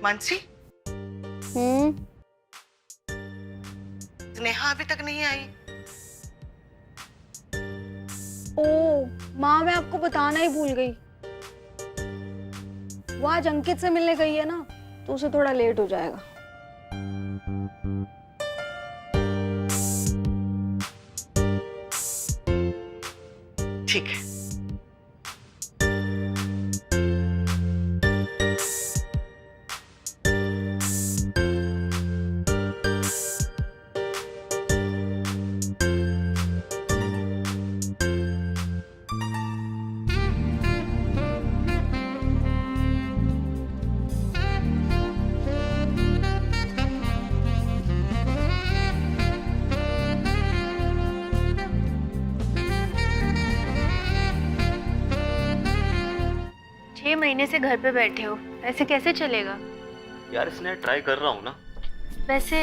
मानसी, हम्म। स्नेहा अभी तक नहीं आई। ओ माँ, मैं आपको बताना ही भूल गई। वो आज अंकित से मिलने गई है ना, तो उसे थोड़ा लेट हो जाएगा। ठीक है। महीने से घर पे बैठे हो, ऐसे कैसे चलेगा? यार इसने ट्राई कर रहा हूँ ना। वैसे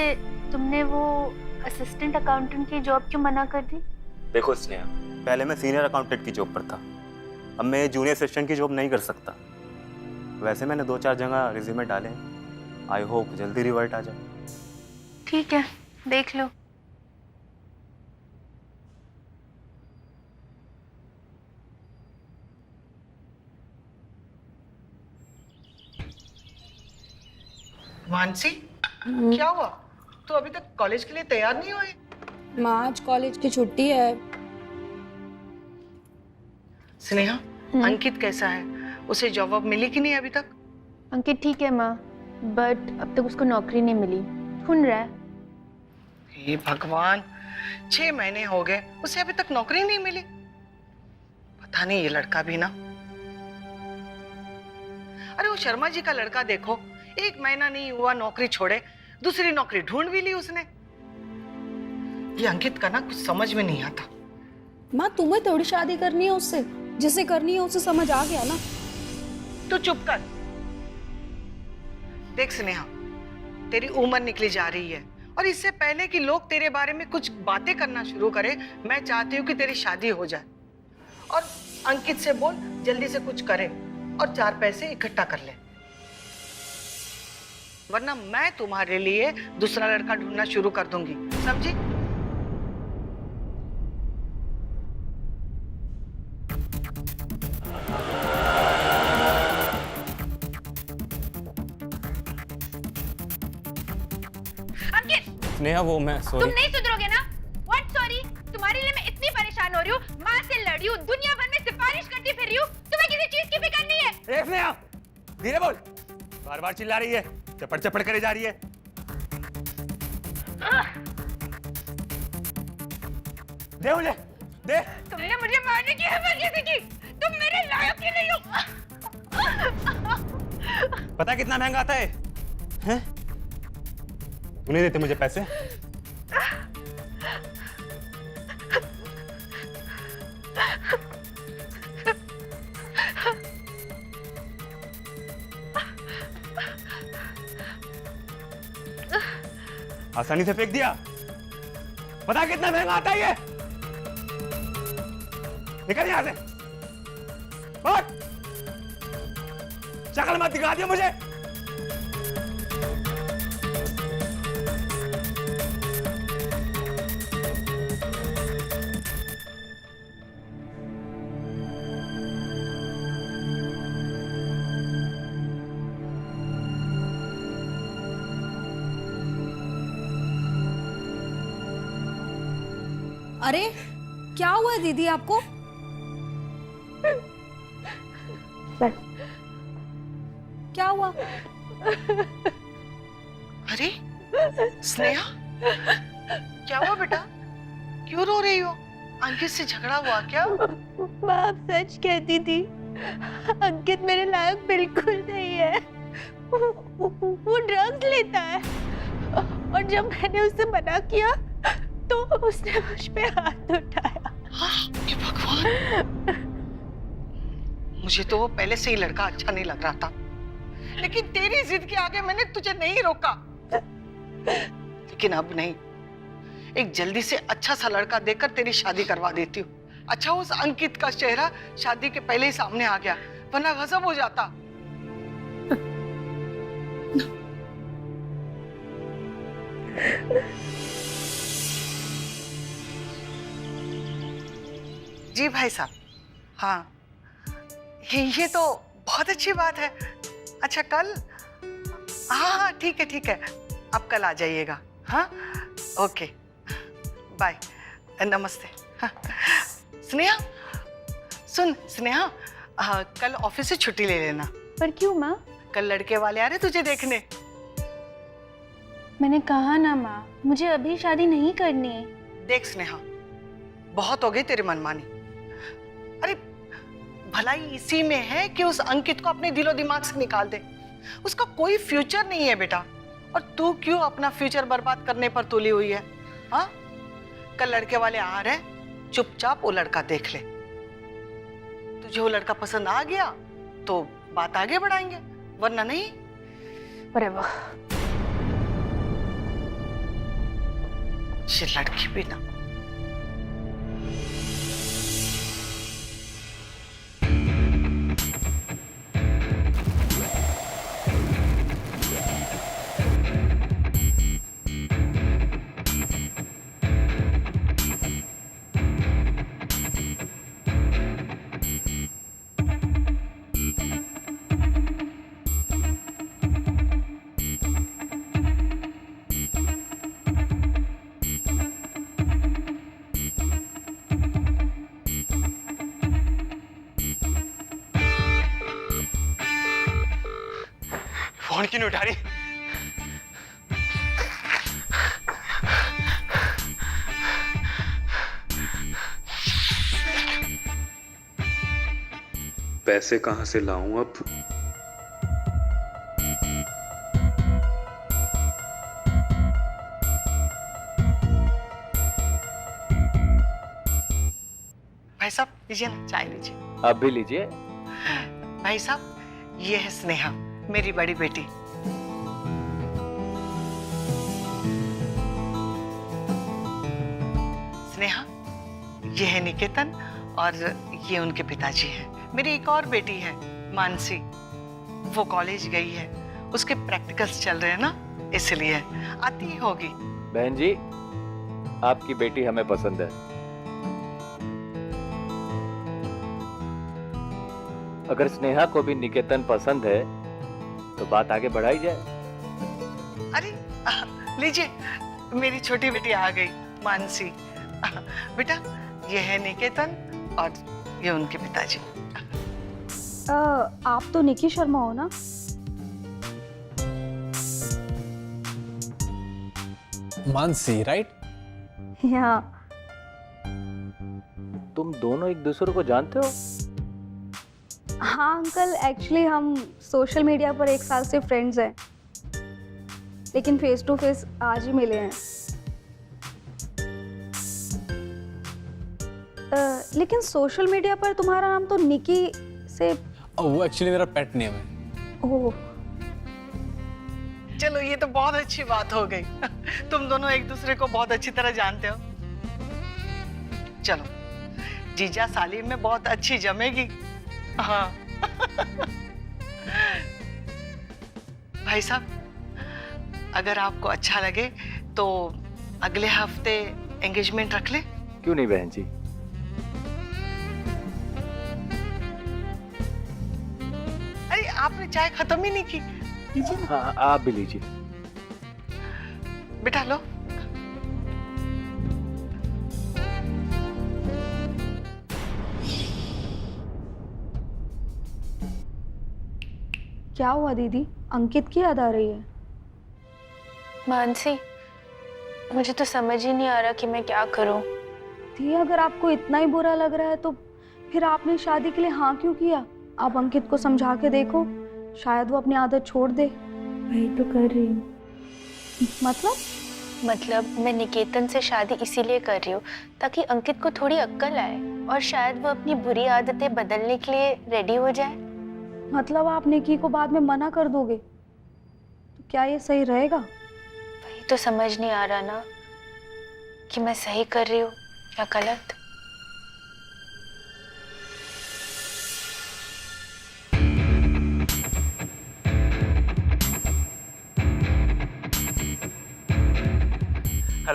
तुमने वो असिस्टेंट अकाउंटेंट की जॉब क्यों मना कर दी? देखो स्नेहा, पहले मैं सीनियर अकाउंटेंट की जॉब पर था, अब मैं जूनियर असिस्टेंट की जॉब नहीं कर सकता। वैसे मैंने 2-4 जगह रिज्यूमे डाले, आई होप जल्दी रिवर्ट आ जाए। ठीक है, देख लो। मानसी, क्या हुआ? तू अभी तक कॉलेज के लिए तैयार नहीं हुई? माँ, आज कॉलेज की छुट्टी है। स्नेहा, अंकित कैसा है? उसे जॉब वॉब मिली कि नहीं अभी तक? अंकित ठीक है माँ, बट अब तक उसको नौकरी नहीं मिली, ढूंढ रहा है। हे भगवान, 6 महीने हो गए, उसे अभी तक नौकरी नहीं मिली। पता नहीं ये लड़का भी ना। अरे वो शर्मा जी का लड़का देखो, 1 महीना नहीं हुआ नौकरी छोड़े, दूसरी नौकरी ढूंढ भी ली उसने। ये अंकित का ना कुछ समझ में नहीं आता। माँ, तुम्हें थोड़ी शादी करनी है उससे, जिसे करनी है उसे समझ आ गया ना। तू चुप कर। देख स्नेहा, तेरी उम्र निकली जा रही है और इससे पहले कि लोग तेरे बारे में कुछ बातें करना शुरू करें, मैं चाहती हूँ कि तेरी शादी हो जाए। और अंकित से बोल जल्दी से कुछ करे और 4 पैसे इकट्ठा कर ले, वरना मैं तुम्हारे लिए दूसरा लड़का ढूंढना शुरू कर दूंगी, समझी? स्नेहा, वो मैं सॉरी। तुम नहीं सुधरोगे ना? What sorry? तुम्हारे लिए मैं इतनी परेशान हो रही हूँ, माँ से लड़ी हूँ, दुनिया भर में सिफारिश करती फिर रही हूँ, तुम्हें किसी चीज की फिक्र नहीं है? स्नेहा, धीरे बोल, बार-बार चिल्ला रही है, चपड़ चपड़ करे जा रही है। दे मुझे, दे। तुमने मुझे मारने की हिम्मत कैसे की? तुम मेरे लायक ही नहीं हो। पता है कितना महंगा आता है? हैं? तू नहीं देते मुझे पैसे? आसानी से फेंक दिया। पता है कितना महंगा आता है ये? निकल यहां से। भाग। शक्ल मत दिखा दिया मुझे। अरे क्या हुआ है दीदी आपको? क्या हुआ? अरे स्नेहा, क्या हुआ बेटा? क्यों रो रही हो? अंकित से झगड़ा हुआ क्या? माँ आप सच कहती थी, अंकित मेरे लायक बिल्कुल नहीं है। वो ड्रग्स लेता है और जब मैंने उससे मना किया तो उसने मुझ पे हाथ उठाया। हाँ, ये भगवान, मुझे तो वो पहले से ही लड़का अच्छा नहीं लग रहा था, लेकिन तेरी जिद के आगे मैंने तुझे नहीं रोका। लेकिन अब नहीं, एक जल्दी से अच्छा सा लड़का देखकर तेरी शादी करवा देती हूँ। अच्छा उस अंकित का चेहरा शादी के पहले ही सामने आ गया, वरना गजब हो जाता। जी भाई साहब, हाँ ये तो बहुत अच्छी बात है। अच्छा कल, हाँ हाँ ठीक है, आप कल आ जाइएगा। हाँ ओके, बाय, नमस्ते। हाँ। स्नेहा, सुन स्नेहा, कल ऑफिस से छुट्टी ले लेना। पर क्यों माँ? कल लड़के वाले आ रहे तुझे देखने। मैंने कहा ना माँ, मुझे अभी शादी नहीं करनी है। देख स्नेहा, बहुत हो गई तेरी मनमानी। अरे भलाई इसी में है कि उस अंकित को अपने दिलो दिमाग से निकाल दे। उसका कोई फ्यूचर नहीं है बेटा, और तू क्यों अपना फ्यूचर बर्बाद करने पर तुली हुई है? हाँ, कल लड़के वाले आ रहे, चुपचाप वो लड़का देख ले। तुझे वो लड़का पसंद आ गया तो बात आगे बढ़ाएंगे, वरना नहीं। अरे वाह, ये लड़की भी ना। फोन क्यों नहीं उठा रही? पैसे कहां से लाऊं अब? भाई साहब लीजिए ना, चाय लीजिए। आप भी लीजिए। भाई साहब, ये है स्नेहा, मेरी बड़ी बेटी। स्नेहा, ये है निकेतन और ये उनके पिताजी हैं। मेरी एक और बेटी है मानसी, वो कॉलेज गई है, उसके प्रैक्टिकल्स चल रहे हैं ना, इसलिए आती ही होगी। बहन जी, आपकी बेटी हमें पसंद है। अगर स्नेहा को भी निकेतन पसंद है तो बात आगे बढ़ाई जाए। अरे लीजिए, मेरी छोटी बेटी आ गई मानसी। बेटा, ये है निकेतन और ये उनके पिताजी। आप तो निकी शर्मा हो ना? मानसी, राइट? हाँ। तुम दोनों एक दूसरे को जानते हो? हाँ अंकल, एक्चुअली हम सोशल मीडिया पर 1 साल से फ्रेंड्स हैं, लेकिन फेस टू फेस आज ही मिले हैं। लेकिन सोशल मीडिया पर तुम्हारा नाम तो निकी से। वो एक्चुअली मेरा पेट नेम है। ओह, चलो ये तो बहुत अच्छी बात हो गई। तुम दोनों एक दूसरे को बहुत अच्छी तरह जानते हो। चलो, जीजा साली में बहुत अच्छी जमेगी। हाँ। भाई साहब, अगर आपको अच्छा लगे तो अगले हफ्ते एंगेजमेंट रख ले। क्यों नहीं बहन जी? अरे आपने चाय खत्म ही नहीं की। लीजिए ना। हाँ, आप भी लीजिए। बिठा लो। क्या हुआ दीदी? अंकित की याद आ रही है? मानसी, मुझे तो समझ ही नहीं आ रहा कि मैं क्या करूं। दी, अगर आपको इतना ही बुरा लग रहा है तो फिर आपने शादी के लिए हाँ क्यों किया? आप अंकित को समझा के देखो, शायद वो अपनी आदत छोड़ दे। वही तो कर रही हूँ। मतलब मैं निकेतन से शादी इसीलिए कर रही हूँ ताकि अंकित को थोड़ी अक्ल आए और शायद वो अपनी बुरी आदतें बदलने के लिए रेडी हो जाए। मतलब आप निकी को बाद में मना कर दोगे? तो क्या ये सही रहेगा? वही तो समझ नहीं आ रहा ना कि मैं सही कर रही हूँ या गलत।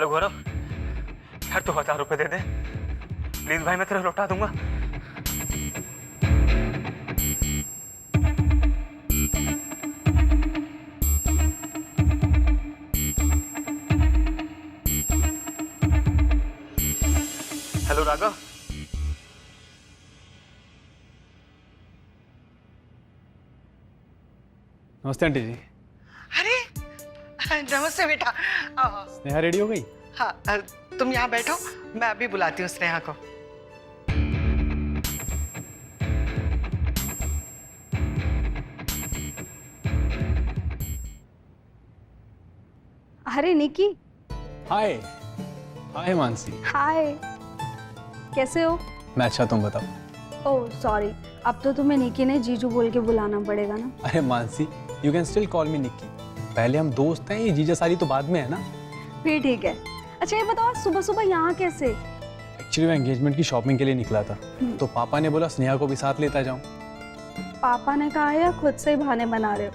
हेलो गौरव, यार तू 1000 रुपए दे दे प्लीज भाई, मैं तेरा लौटा दूंगा। हेलो राघव, नमस्ते आंटी जी। अरे नमस्ते बेटा। स्नेहा रेडी हो गई? हाँ, तुम यहाँ बैठो, मैं अभी बुलाती हूँ स्नेहा को। अरे निकी, हाय। हाय मानसी। हाय, कैसे हो? मैं अच्छा, तुम बताओ। ओह सॉरी, अब तो तुम्हें निकी ने जीजू बोल के बुलाना पड़ेगा ना। अरे Mansi, you can still call मी निक्की। पहले हम दोस्त हैं, ये जीजा सारी तो बाद में है ना। फिर ठीक है। अच्छा ये बताओ, सुबह सुबह यहाँ कैसे? एक्चुअली मैं एंगेजमेंट की शॉपिंग के लिए निकला था, तो पापा ने बोला स्नेहा को भी साथ लेता जाऊं। पापा ने कहा या खुद से ही बहाने बना रहे हो?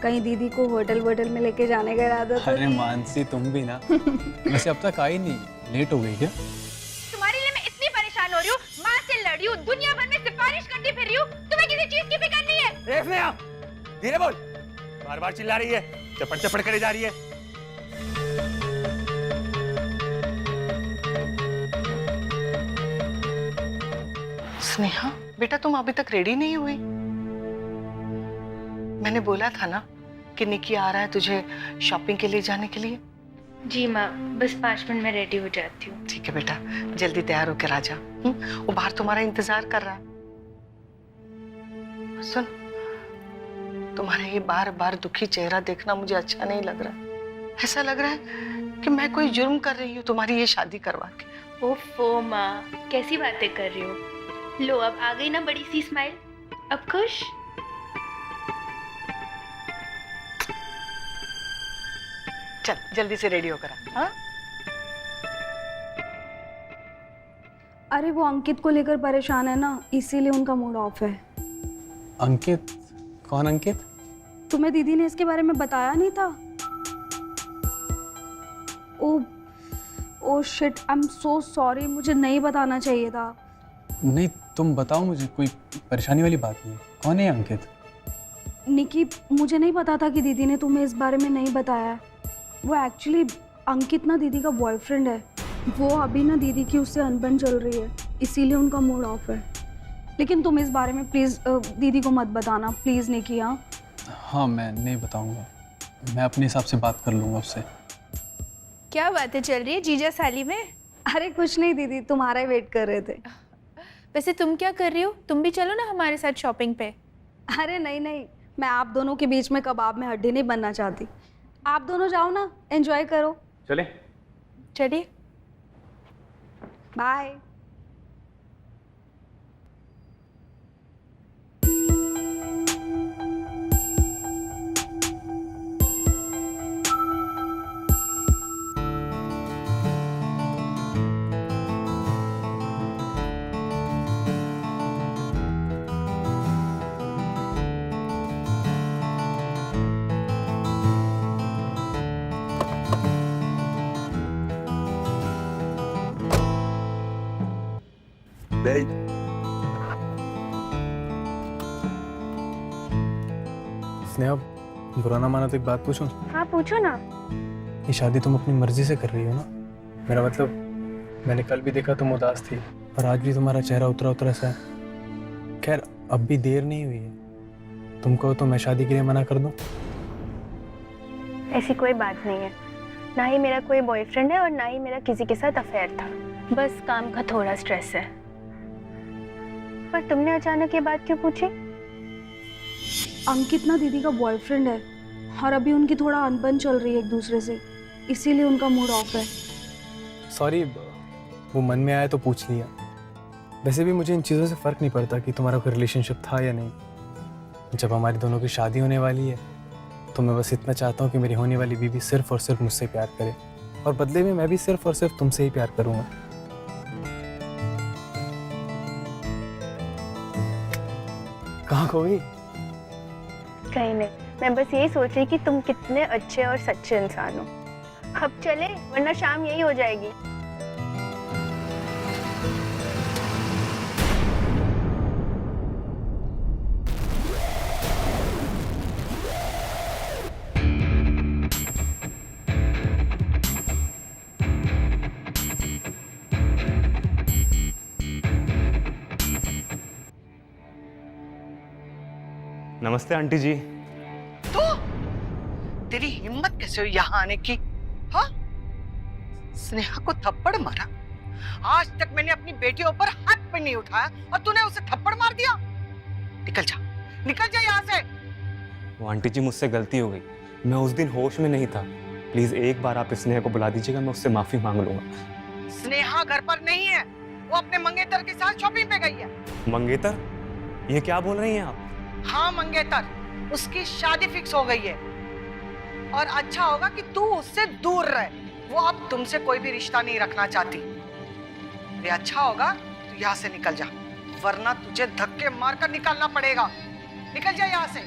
कहीं दीदी को होटल वोटल में लेके जाने का इरादा तो अरे नहीं? मानसी तुम भी ना। वैसे अब तक आई नहीं, लेट हो गई क्या? तुम्हारे लिए मैं इतनी परेशान हो रही हूँ, माँ से लड़ी हूँ, दुनिया भर में सिफारिश करती फिर रही हूँ, तुम्हें किसी चीज की फिक्र नहीं है? स्नेहा धीरे बोल, बार बार चिल्ला रही है, चपड़ चपड़ करे जा रही है। स्नेहा बेटा, तुम अभी तक रेडी नहीं हुई? मैंने बोला था ना कि निकी आ रहा है तुझे शॉपिंग के लिए जाने के लिए। जी माँ, बस 5 मिनट में रेडी हो जाती हूँ। ठीक है बेटा, जल्दी तैयार होकर आ जा। वो बाहर तुम्हारा इंतजार कर रहा है। सुन, तुम्हारा ये बार बार दुखी चेहरा देखना मुझे अच्छा नहीं लग रहा। ऐसा लग रहा है कि मैं कोई जुर्म कर रही हूँ तुम्हारी ये शादी करवा के। ओफो माँ, कैसी बातें कर रही हो? लो अब आ गई ना बड़ी सी स्माइल, अब खुश? चल जल्दी से रेडी होकर आ। हाँ? अरे वो अंकित को लेकर परेशान है ना, इसीलिए उनका मूड ऑफ है। अंकित? कौन अंकित? तुम्हें दीदी ने इसके बारे में बताया नहीं था? Oh shit, I am so sorry, मुझे नहीं बताना चाहिए था। नहीं तुम बताओ मुझे, कोई परेशानी वाली बात नहीं है। कौन है अंकित? निकी, मुझे नहीं पता था कि दीदी ने तुम्हें इस बारे में नहीं बताया। वो एक्चुअली अंकित ना दीदी का बॉयफ्रेंड है। वो अभी ना दीदी की उससे अनबन चल रही है, इसीलिए उनका मूड ऑफ है। लेकिन तुम इस बारे में प्लीज़ दीदी को मत बताना, प्लीज़ निकी। हाँ हाँ मैं नहीं बताऊंगा, मैं अपने हिसाब से बात कर लूँगा उससे। क्या बातें चल रही है जीजा साली में? अरे कुछ नहीं दीदी, तुम्हारा ही वेट कर रहे थे। वैसे तुम क्या कर रही हो? तुम भी चलो ना हमारे साथ शॉपिंग पे। अरे नहीं नहीं, मैं आप दोनों के बीच में कबाब में हड्डी नहीं बनना चाहती। आप दोनों जाओ ना, एंजॉय करो। चले? चलिए। बाय। स्नेहा, बुरा ना माना तो एक बात पूछूं? हाँ पूछो ना। ये शादी तुम अपनी मर्जी से कर रही हो ना? मेरा मतलब, मैंने कल भी देखा तुम उदास थी और आज भी तुम्हारा चेहरा उतरा उतरा सा है। खैर अब भी देर नहीं हुई है, तुम कहो तो मैं शादी के लिए मना कर दूं? ऐसी कोई बात नहीं है, ना ही मेरा कोई बॉयफ्रेंड है और ना ही मेरा किसी के साथ अफेयर था। बस काम का थोड़ा स्ट्रेस है। पर तुमने अचानक ये बात क्यों पूछी? अंकित ना दीदी का बॉयफ्रेंड है और अभी उनकी थोड़ा अनबन चल रही है एक दूसरे से, इसीलिए उनका मूड ऑफ है। सॉरी, वो मन में आया तो पूछ लिया। वैसे भी मुझे इन चीज़ों से फ़र्क नहीं पड़ता कि तुम्हारा कोई रिलेशनशिप था या नहीं। जब हमारी दोनों की शादी होने वाली है तो मैं बस इतना चाहता हूँ कि मेरी होने वाली बीवी सिर्फ और सिर्फ मुझसे प्यार करे, और बदले में मैं भी सिर्फ और सिर्फ तुमसे ही प्यार करूँगा। कहाँ खो गई? कहीं नहीं, मैं बस यही सोच रही कि तुम कितने अच्छे और सच्चे इंसान हो। अब चले वरना शाम यही हो जाएगी। नमस्ते आंटी जी। तो तेरी हिम्मत कैसे हुई यहाँ आने की? हाँ, स्नेहा को थप्पड़ मारा? आज तक मैंने अपनी बेटियों पर हाथ भी नहीं उठाया और तूने उसे थप्पड़ मार दिया। निकल जा यहाँ से। वो आंटी जी, मुझसे गलती हो गई, मैं उस दिन होश में नहीं था। प्लीज एक बार आप स्नेहा को बुला दीजिएगा, मैं उससे माफी मांग लूंगा। स्नेहा घर पर नहीं है, वो अपने मंगेतर के साथ शॉपिंग पे गई है। मंगेतर? ये क्या बोल रही हैं आप? हाँ मंगेतर, उसकी शादी फिक्स हो गई है और अच्छा होगा कि तू उससे दूर रहे। वो अब तुमसे कोई भी रिश्ता नहीं रखना चाहती। ये अच्छा होगा तू यहाँ से निकल जा, वरना तुझे धक्के मारकर निकलना पड़ेगा। निकल जा यहाँ से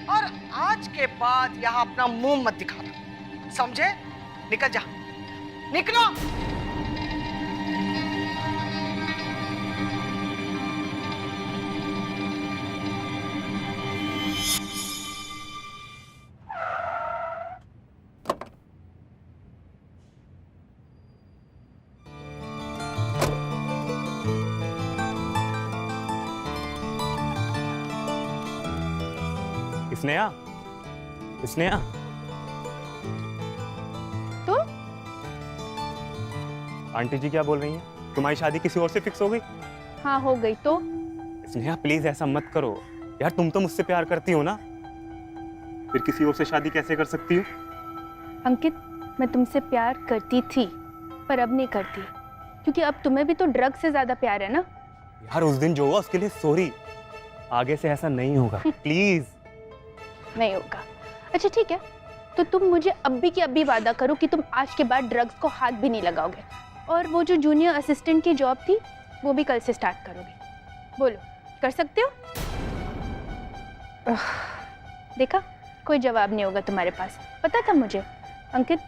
और आज के बाद यहाँ अपना मुंह मत दिखाना, समझे? निकल जा, निकलो। स्नेहा, स्नेहा। तो आंटी जी क्या बोल रही हैं? तुम्हारी शादी किसी और से फिक्स हो गई? हाँ हो गई। तो स्नेहा प्लीज ऐसा मत करो यार, तुम तो मुझसे प्यार करती हो ना, फिर किसी और से शादी कैसे कर सकती हो? अंकित, मैं तुमसे प्यार करती थी पर अब नहीं करती, क्योंकि अब तुम्हें भी तो ड्रग से ज्यादा प्यार है ना। यार उस दिन जो हुआ उसके लिए सॉरी, आगे से ऐसा नहीं होगा प्लीज। नहीं होगा। अच्छा ठीक है, तो तुम मुझे अभी की अभी वादा करो कि तुम आज के बाद ड्रग्स को हाथ भी नहीं लगाओगे, और वो जो जूनियर असिस्टेंट की जॉब थी वो भी कल से स्टार्ट करोगे। बोलो, कर सकते हो? देखा, कोई जवाब नहीं होगा तुम्हारे पास। पता था मुझे। अंकित,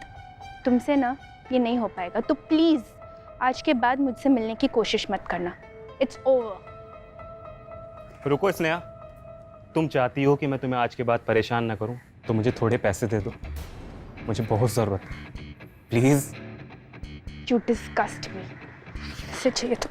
तुमसे ना ये नहीं हो पाएगा, तो प्लीज आज के बाद मुझसे मिलने की कोशिश मत करना। It's over. रुको स्नेहा, तुम चाहती हो कि मैं तुम्हें आज के बाद परेशान ना करूं, तो मुझे थोड़े पैसे दे दो, मुझे बहुत जरूरत है, प्लीज। You disgust me. से चाहिए तो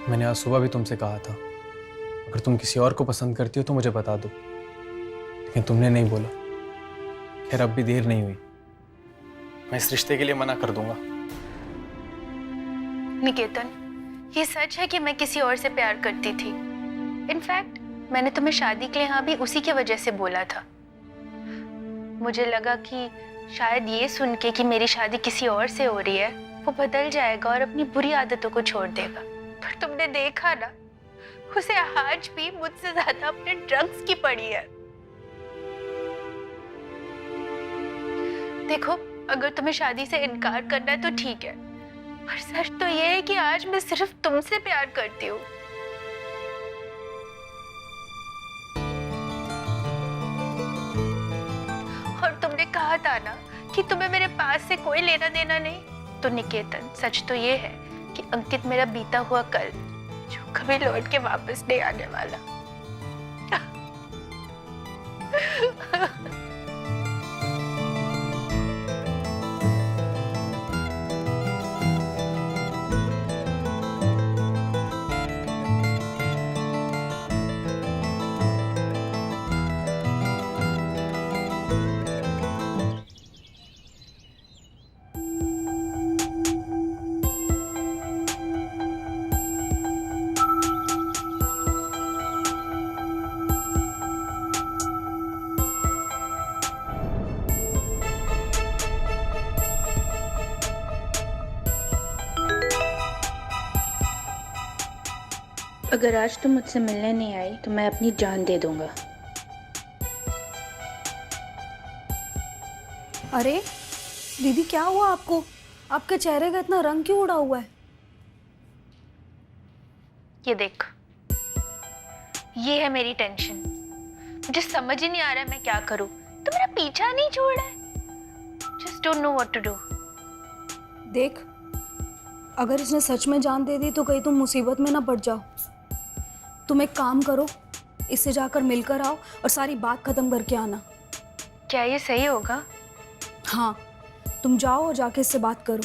मैंने आज सुबह भी तुमसे कहा था, अगर तुम किसी और को पसंद करती हो तो मुझे बता दो, लेकिन तुमने नहीं बोला। खैर अब भी देर नहीं हुई, मैं इस रिश्ते के लिए मना कर दूंगा। निकेतन, ये सच है कि मैं किसी और से प्यार करती थी। इनफैक्ट मैंने तुम्हें शादी के लिए हाँ भी उसी की वजह से बोला था। मुझे लगा कि शायद ये सुन के कि मेरी शादी किसी और से हो रही है, वो बदल जाएगा और अपनी बुरी आदतों को छोड़ देगा। पर तुमने देखा ना, उसे आज भी मुझसे ज्यादा अपने ड्रग्स की पड़ी है। देखो, अगर तुम्हें शादी से इनकार करना है तो ठीक है, पर सच तो ये है कि आज मैं सिर्फ तुमसे प्यार करती हूँ। और तुमने कहा था ना कि तुम्हें मेरे पास से कोई लेना देना नहीं, तो निकेतन सच तो ये है कि अंकित मेरा बीता हुआ कल, जो कभी लौट के वापस नहीं आने वाला। अगर आज तुम मुझसे मिलने नहीं आई तो मैं अपनी जान दे दूंगा। अरे दीदी, क्या हुआ आपको? आपके चेहरे का इतना रंग क्यों उड़ा हुआ है? ये देख, ये है मेरी टेंशन। मुझे समझ ही नहीं आ रहा है मैं क्या करूं। तो मेरा पीछा नहीं छोड़ रहा है। Just don't know what to do. देख, अगर इसने सच में जान दे दी तो कहीं तुम मुसीबत में ना पड़ जाओ। तुम एक काम करो, इससे जाकर मिलकर आओ और सारी बात खत्म करके आना। क्या ये सही होगा? हाँ, तुम जाओ और जाके इससे बात करो।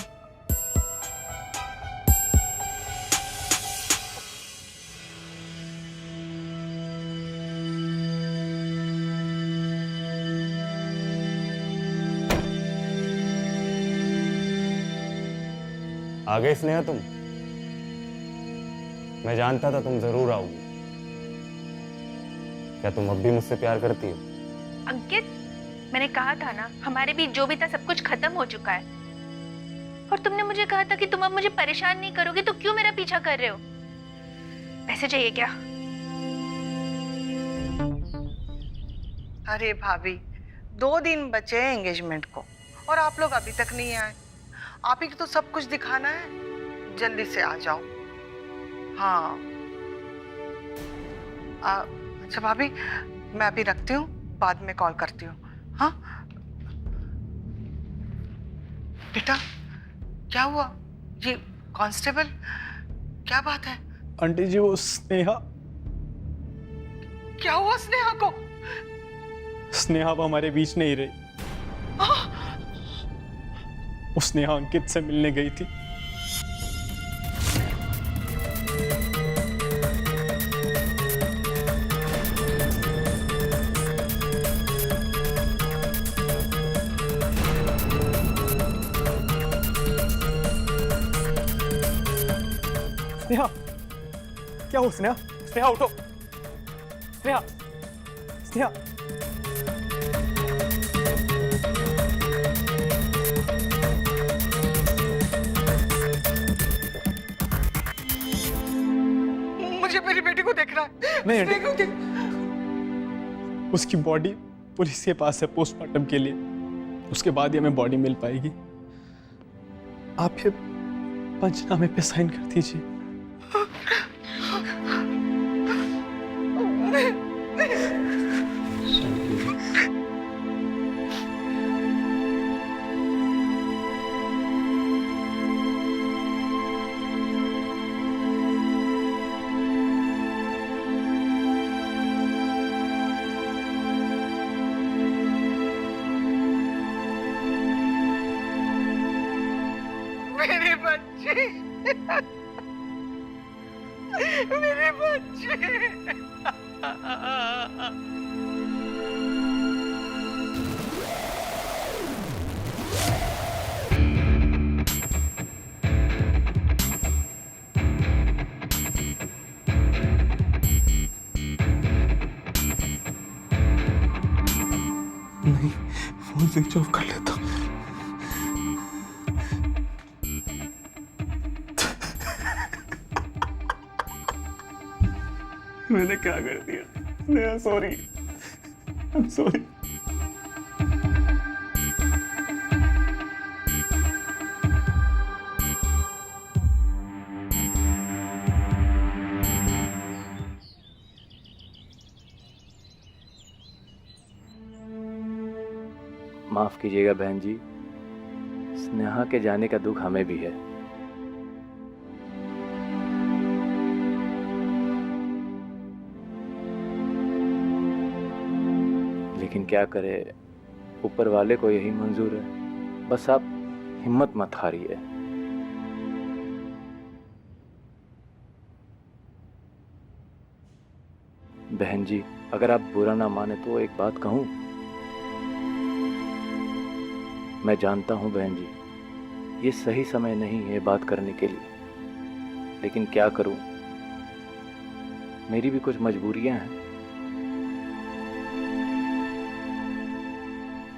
आ गई स्नेहा तुम? मैं जानता था तुम जरूर आओगी। क्या तुम अब भी मुझसे प्यार करती हो? अंकित, मैंने कहा था ना, हमारे बीच जो भी था सब कुछ खत्म हो चुका है। और तुमने मुझे कहा था कि तुम अब मुझे परेशान नहीं करोगे, तो क्यों मेरा पीछा कर रहे हो? पैसे चाहिए क्या? अरे भाभी, 2 दिन बचे हैं एंगेजमेंट को और आप लोग अभी तक नहीं आए। आप ही को तो सब कुछ दिखाना है, जल्दी से आ जाओ। हाँ अच्छा भाभी, मैं अभी रखती हूँ, बाद में कॉल करती हूँ। हाँ बेटा, क्या हुआ? ये कांस्टेबल, क्या बात है? आंटी जी, वो स्नेहा। क्या हुआ स्नेहा को? स्नेहा अब हमारे बीच नहीं रही। वो स्नेहा अंकित से मिलने गई थी। स्नेहा, क्या हो स्नेहा? स्नेहा उठो। स्नेहा, स्नेहा। मुझे मेरी बेटी को देखना है। नहीं, देखो, उसकी बॉडी पुलिस के पास है पोस्टमार्टम के लिए। उसके बाद ही हमें बॉडी मिल पाएगी। आप ये पंचनामे पे साइन कर दीजिए। मेरे बच्चे, मेरे बच्चे। नहीं, फोन स्विच ऑफ कर लेता हूँ। मैंने क्या कर दिया? Sneha, sorry, I am sorry. माफ कीजिएगा बहन जी, स्नेहा के जाने का दुख हमें भी है। लेकिन क्या करे, ऊपर वाले को यही मंजूर है। बस आप हिम्मत मत हारिए। बहन जी, अगर आप बुरा ना माने तो एक बात कहूं। मैं जानता हूं बहन जी, ये सही समय नहीं है बात करने के लिए, लेकिन क्या करूं, मेरी भी कुछ मजबूरियां हैं।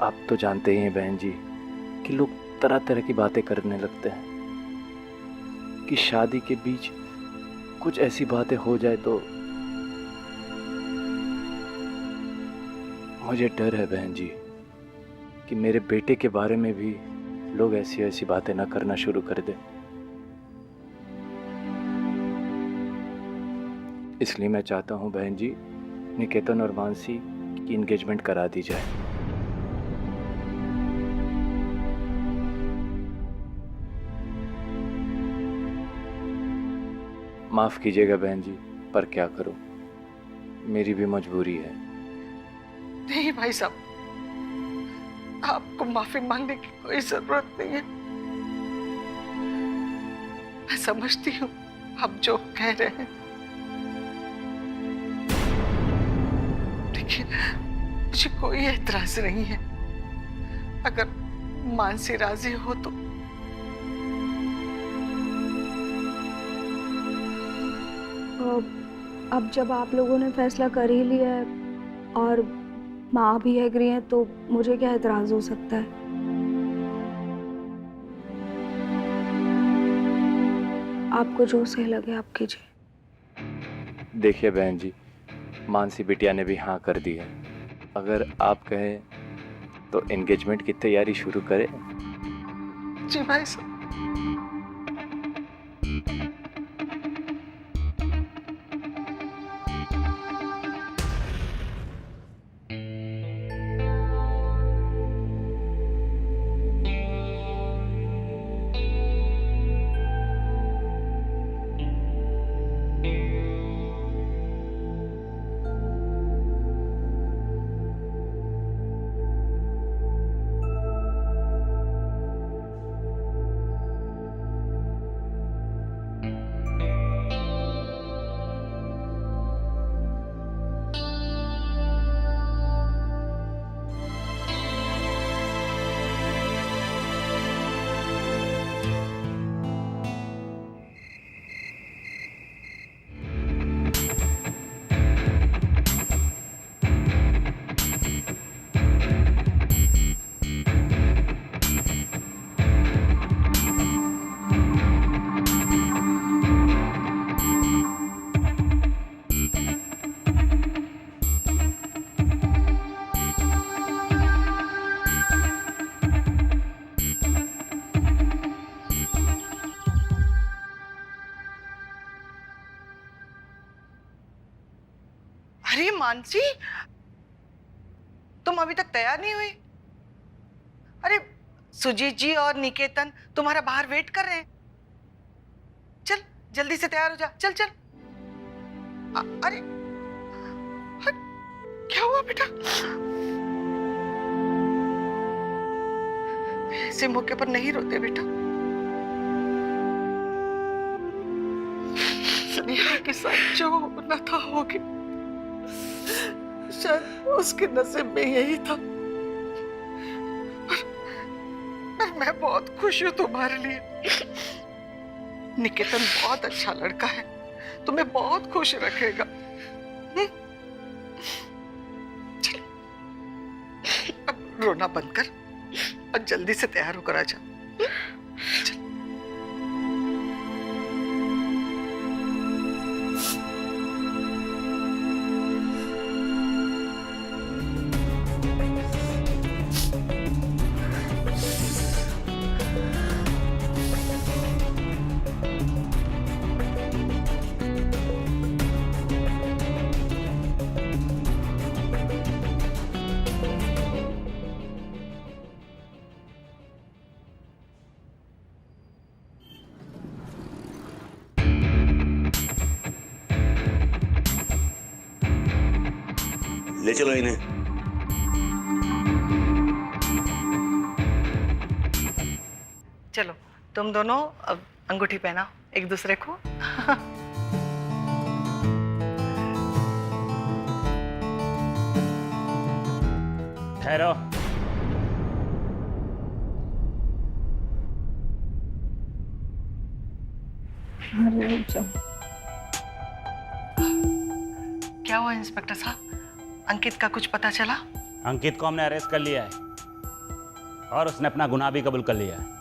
आप तो जानते ही हैं बहन जी कि लोग तरह तरह की बातें करने लगते हैं कि शादी के बीच कुछ ऐसी बातें हो जाए तो मुझे डर है बहन जी कि मेरे बेटे के बारे में भी लोग ऐसी ऐसी बातें ना करना शुरू कर दे। इसलिए मैं चाहता हूं बहन जी, निकेतन और मानसी की एंगेजमेंट करा दी जाए। माफ कीजिएगा बहन जी, पर क्या करूं, मेरी भी मजबूरी है। नहीं भाई साहब, आपको माफी मांगने की कोई जरूरत नहीं है। मैं समझती हूँ आप जो कह रहे हैं, लेकिन मुझे कोई एतराज नहीं है। अगर मानसी राजी हो तो। अब जब आप लोगों ने फैसला कर ही लिया है और माँ भी एग्री है तो मुझे क्या एतराज हो सकता है। आपको जो सही लगे आप कीजिए। देखिए बहन जी, मानसी बिटिया ने भी हाँ कर दी है। अगर आप कहें तो एंगेजमेंट की तैयारी शुरू करें। जी भाई साहब। अरे मानसी, तुम अभी तक तैयार नहीं हुई? अरे सुजीत जी और निकेतन तुम्हारा बाहर वेट कर रहे हैं। चल जल्दी से तैयार हो जा, चल चल। अरे क्या हुआ बेटा? ऐसे मौके पर नहीं रोते बेटा। स्नेहा के साथ जो होना था हो गया। शायद उसके नसीब में यही था। और मैं बहुत खुश हूँ तुम्हारे लिए। निकेतन बहुत अच्छा लड़का है, तुम्हें बहुत खुश रखेगा। चल, अब रोना बंद कर और जल्दी से तैयार होकर आ जा। चल। ले चलो इन्हें। चलो तुम दोनों अब अंगूठी पहनाओ एक दूसरे को। ठहरो। क्या हुआ इंस्पेक्टर साहब, अंकित का कुछ पता चला? अंकित को हमने अरेस्ट कर लिया है और उसने अपना गुनाह भी कबूल कर लिया है।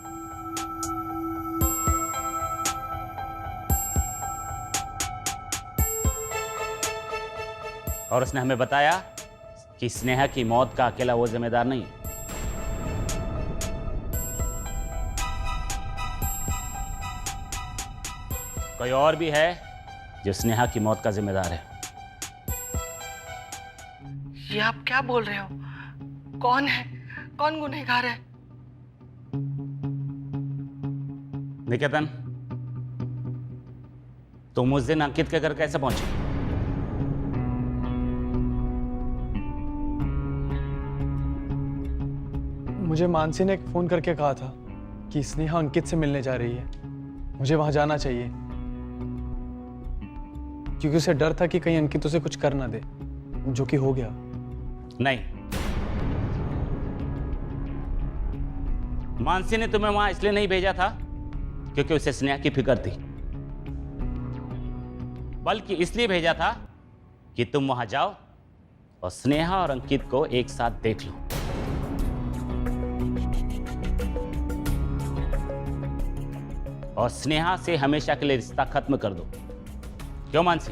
और उसने हमें बताया कि स्नेहा की मौत का अकेला वो जिम्मेदार नहीं है। कोई और भी है जो स्नेहा की मौत का जिम्मेदार है। ये आप क्या बोल रहे हो? कौन है? कौन गुनहगार है? निकेतन, तुम उस दिन अंकित के घर कैसे पहुंचे? मुझे मानसी ने एक फ़ोन करके कहा था कि स्नेहा अंकित से मिलने जा रही है, मुझे वहां जाना चाहिए, क्योंकि उसे डर था कि कहीं अंकित उसे कुछ कर ना दे, जो कि हो गया। नहीं, मानसी ने तुम्हें वहां इसलिए नहीं भेजा था क्योंकि उसे स्नेहा की फिक्र थी, बल्कि इसलिए भेजा था कि तुम वहां जाओ और स्नेहा और अंकित को एक साथ देख लो। और स्नेहा से हमेशा के लिए रिश्ता खत्म कर दो। क्यों मानसी?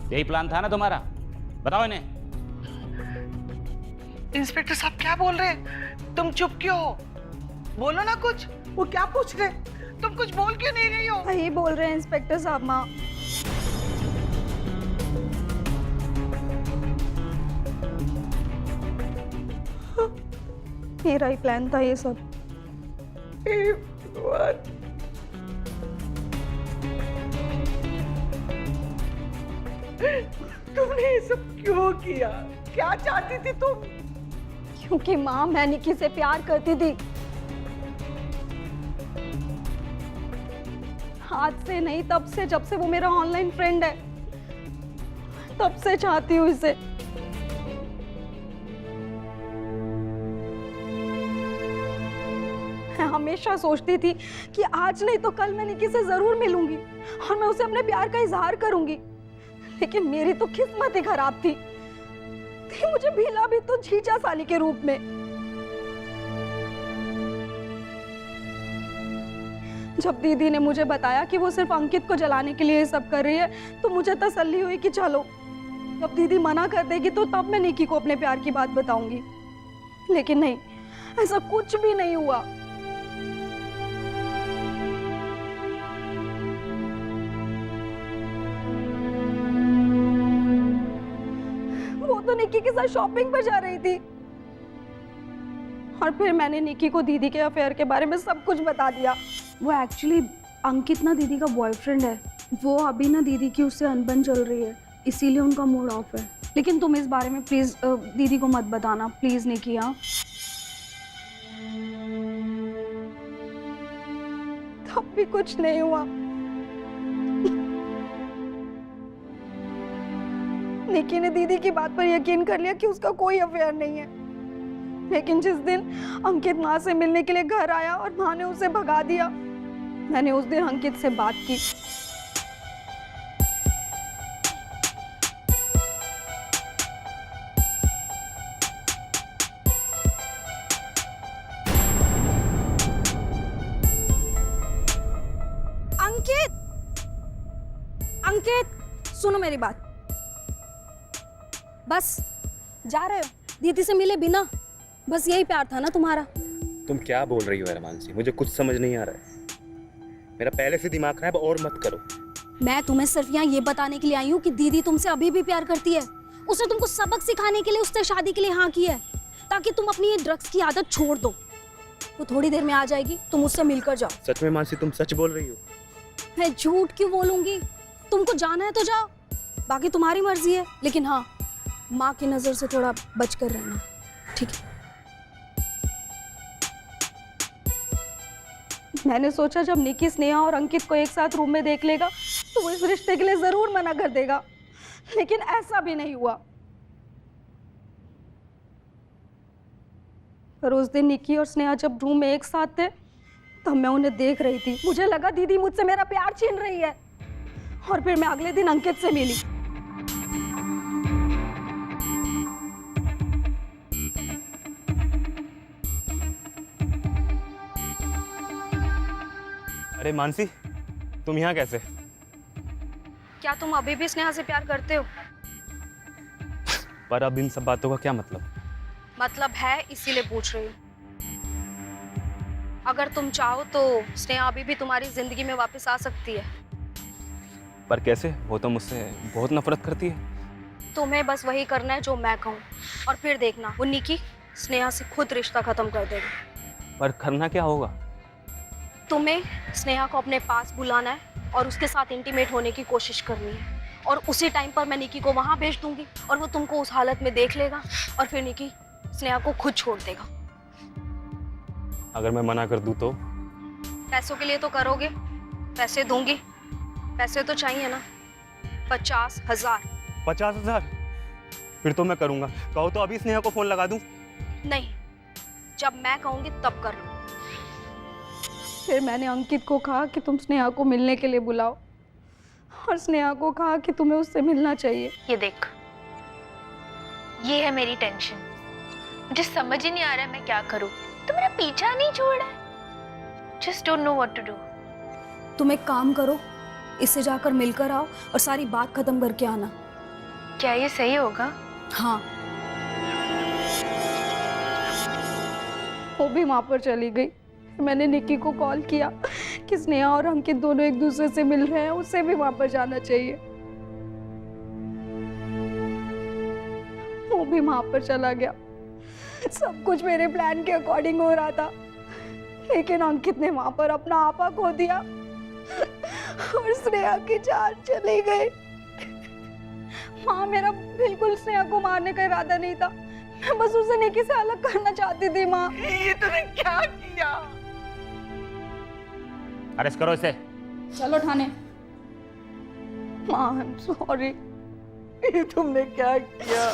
यही प्लान था ना तुम्हारा? बताओ इन्हें। इंस्पेक्टर साहब क्या बोल रहे हैं? तुम चुप क्यों हो? बोलो ना कुछ। वो क्या पूछ रहे? तुम कुछ बोल क्यों नहीं रही हो? यही बोल रहे हैं इंस्पेक्टर साहब माँ। मेरा ही प्लान था ये सब। तुमने ये सब क्यों किया? क्या चाहती थी तुम? क्योंकि माँ मैं निकी से प्यार करती थी। आज से नहीं, तब से, जब से वो मेरा ऑनलाइन फ्रेंड है, तब से चाहती हूँ इसे। मैं हमेशा सोचती थी कि आज नहीं तो कल मैं निकी से जरूर मिलूंगी और मैं उसे अपने प्यार का इजहार करूंगी, लेकिन मेरी तो किस्मत ही खराब थी। मुझे भीला भी तो जीजा साली के रूप में। जब दीदी ने मुझे बताया कि वो सिर्फ अंकित को जलाने के लिए ये सब कर रही है, तो मुझे तसल्ली हुई कि चलो, जब दीदी मना कर देगी तो तब मैं निकी को अपने प्यार की बात बताऊंगी। लेकिन नहीं, ऐसा कुछ भी नहीं हुआ। वो तो निकी के साथ शॉपिंग पर जा रही थी और फिर मैंने निकी को दीदी के अफेयर के बारे में सब कुछ बता दिया। वो एक्चुअली अंकित ना दीदी का बॉयफ्रेंड है। वो अभी ना दीदी की उससे अनबन चल रही है, इसीलिए उनका मूड ऑफ है। लेकिन तुम इस बारे में प्लीज दीदी को मत बताना, प्लीज निकी। हाँ, तब भी कुछ नहीं हुआ। निकी ने दीदी की बात पर यकीन कर लिया कि उसका कोई अफेयर नहीं है। लेकिन जिस दिन अंकित माँ से मिलने के लिए घर आया और माँ ने उसे भगा दिया, मैंने उस दिन अंकित से बात की। अंकित, सुनो मेरी बात। बस जा रहे हो दीदी से मिले बिना? बस यही प्यार था ना तुम्हारा? तुम क्या बोल रही हो यार मानसी? मुझे कुछ समझ नहीं आ रहा है। मेरा पहले से दिमाग खराब, और मत करो। मैं तुम्हें सिर्फ यहाँ ये बताने के लिए आई हूँ कि दीदी तुमसे अभी भी प्यार करती है। उसने तुमको सबक सिखाने के लिए उससे शादी के लिए हाँ की है, ताकि तुम अपनी ये ड्रग्स की आदत छोड़ दो। वो थोड़ी देर में आ जाएगी, तुम उससे मिलकर जाओ। सच में मानसी, तुम सच बोल रही हो? मैं झूठ क्यों बोलूंगी? तुमको जाना है तो जाओ, बाकी तुम्हारी मर्जी है। लेकिन हाँ, माँ की नजर से थोड़ा बच कर रहना, ठीक है? मैंने सोचा जब निकी स्नेहा और अंकित को एक साथ रूम में देख लेगा तो वो इस रिश्ते के लिए जरूर मना कर देगा, लेकिन ऐसा भी नहीं हुआ। पर उस दिन निकी और स्नेहा जब रूम में एक साथ थे, तब मैं उन्हें देख रही थी। मुझे लगा दीदी मुझसे मेरा प्यार छीन रही है। और फिर मैं अगले दिन अंकित से मिली। अरे मानसी, तुम यहाँ कैसे? क्या तुम अभी भी स्नेहा से प्यार करते हो? पर अब इन सब बातों का क्या मतलब? मतलब है, इसीलिए पूछ रही हूँ। अगर तुम चाहो तो स्नेहा अभी भी तुम्हारी जिंदगी में वापस आ सकती है। पर कैसे? वो तो मुझसे बहुत नफरत करती है। तुम्हें बस वही करना है जो मैं कहूँ, और फिर देखना वो निकी स्नेहा से खुद रिश्ता खत्म कर देगी। पर करना क्या होगा? तुम्हें स्नेहा को अपने पास बुलाना है और उसके साथ इंटीमेट होने की कोशिश करनी है, और उसी टाइम पर मैं निकी को वहां भेज दूंगी और वो तुमको उस हालत में देख लेगा और फिर निकी स्नेहा को खुद छोड़ देगा। अगर मैं मना कर दूं तो? पैसों के लिए तो करोगे? पैसे दूंगी, पैसे तो चाहिए ना। 50,000। 50,000? फिर तो मैं करूंगा। कहो तो अभी स्नेहा को फोन लगा दूं? नहीं, जब मैं कहूंगी तब कर लो। फिर मैंने अंकित को कहा कि तुम स्नेहा को मिलने के लिए बुलाओ, और स्नेहा को कहा कि तुम्हें उससे मिलना चाहिए। ये देख, ये है मेरी टेंशन। मुझे समझ ही नहीं आ रहा है मैं क्या करूं। तो मेरा पीछा नहीं छोड़ रहा है। Just don't know what to do. तुम एक काम करो, इससे जाकर मिलकर आओ और सारी बात खत्म करके आना। क्या ये सही होगा? हाँ। वो भी वहां पर चली गई। मैंने निकी को कॉल किया कि स्नेहा और अंकित दोनों एक दूसरे से मिल रहे हैं, उसे भी वहां पर जाना चाहिए। वो भी वहां पर चला गया। सब कुछ मेरे प्लान के अकॉर्डिंग हो रहा था, लेकिन अंकित ने वहां पर अपना आपा खो दिया और स्नेहा की जान चली गई। माँ, मेरा बिल्कुल स्नेहा को मारने का इरादा नहीं था। मैं बस उसे निकी से अलग करना चाहती थी। माँ, ये तूने क्या किया? अरेस्ट करो इसे। चलो थाने। माँ, आई एम सॉरी। ये तुमने क्या किया?